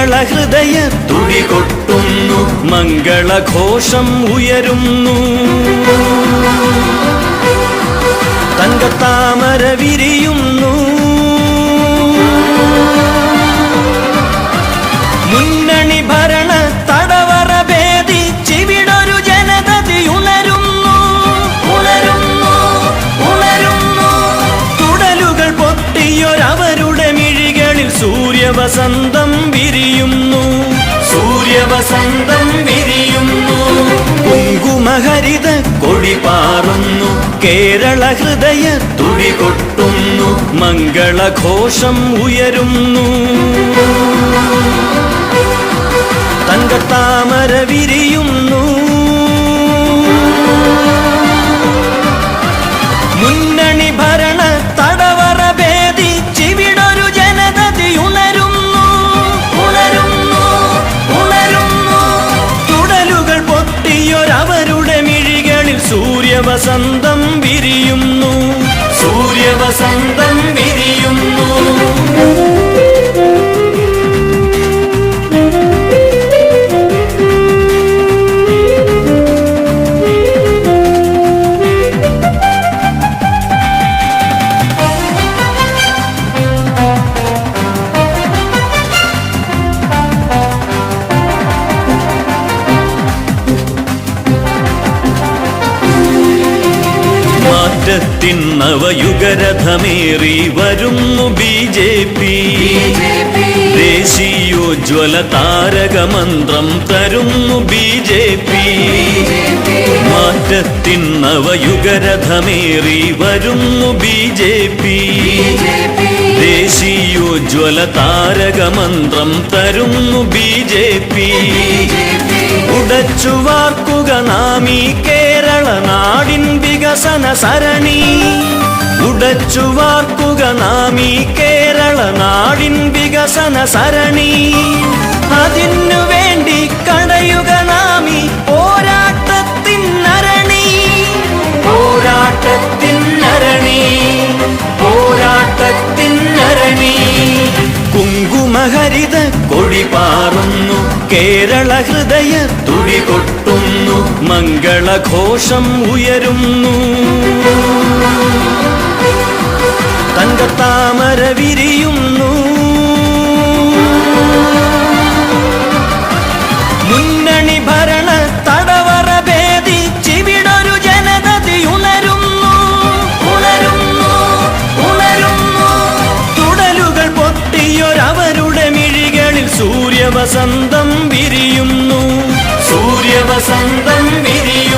കേരള ഹൃദയ തുടികൊട്ടുന്നു, മംഗളഘോഷം ഉയരുന്നു. തങ്കത്താമര വിരിയുന്നു, മുന്നണി ഭരണ തടവറ ഭേദിച്ചിവിടൊരു ജനതതി ഉണരുന്നു, ഉണരുന്നു, ഉണരുന്നു. തുടലുകൾ പൊട്ടിയൊരവരുടെ മിഴികളിൽ സൂര്യവസന്തം വിരിയുന്നു, സൂര്യവസന്തം വിരിയുന്നു. കുങ്കുമഹരിത കൊടി പാറുന്നു, കേരള ഹൃദയ തുടികൊട്ടുന്നു, മംഗളഘോഷം ഉയരുന്നു. തങ്കത്താമര വിരിയുന്നു, മുന്നണി ഭരണ തടവറ ഭേദിച്ചിവിടൊരു ജനതതി ഉണരുന്നു, ഉണരുന്നു, ഉണരുന്നു. തുടലുകൾ പൊട്ടിയൊരവരുടെ മിഴികളിൽ സൂര്യവസന്തം വിരിയുന്നു, സൂര്യവസന്തം വിരിയുന്നു. മാറ്റത്തിൻ നവയുഗരഥമേറി വരുന്നു BJP. ദേശീയോജ്വല താരകമന്ത്രം തരുന്നു BJP. മാറ്റത്തിൻ നവയുഗരഥമേറി വരുന്നു BJP. ദേശീയോജ്വല താരകമന്ത്രം തരുന്നു BJP. ഉടച്ചു വാർക്കുക നാം ഈ കേരള നാടിൻ വികസന സരണി, ഉടച്ചു വാർക്കുക നാം ഈ കേരള നാടിൻ വികസന സരണി. അതിനു വേണ്ടി കടയുക നാം ഈ പോരാട്ടത്തിൻ അരണി, പോരാട്ടത്തിൻ അരണി, പോരാട്ടത്തിൻ അരണി. കുങ്കുമഹരിത കൊടി പാറുന്നു, കേരള ഹൃദയ തുടികൊട്ടുന്നു, മംഗളഘോഷം ഉയരുന്നു. തങ്കത്താമര വിരിയുന്നു, മുന്നണി ഭരണ തടവറ ഭേദിച്ചിവിടൊരു ജനതതി ഉണരുന്നു, ഉണരുന്നു, ഉണരുന്നു. തുടലുകൾ പൊട്ടിയൊരവരുടെ മിഴികളിൽ സൂര്യവസന്തം വിരിയുന്നു, സൂര്യവസന്തം വിരിയുന്നു.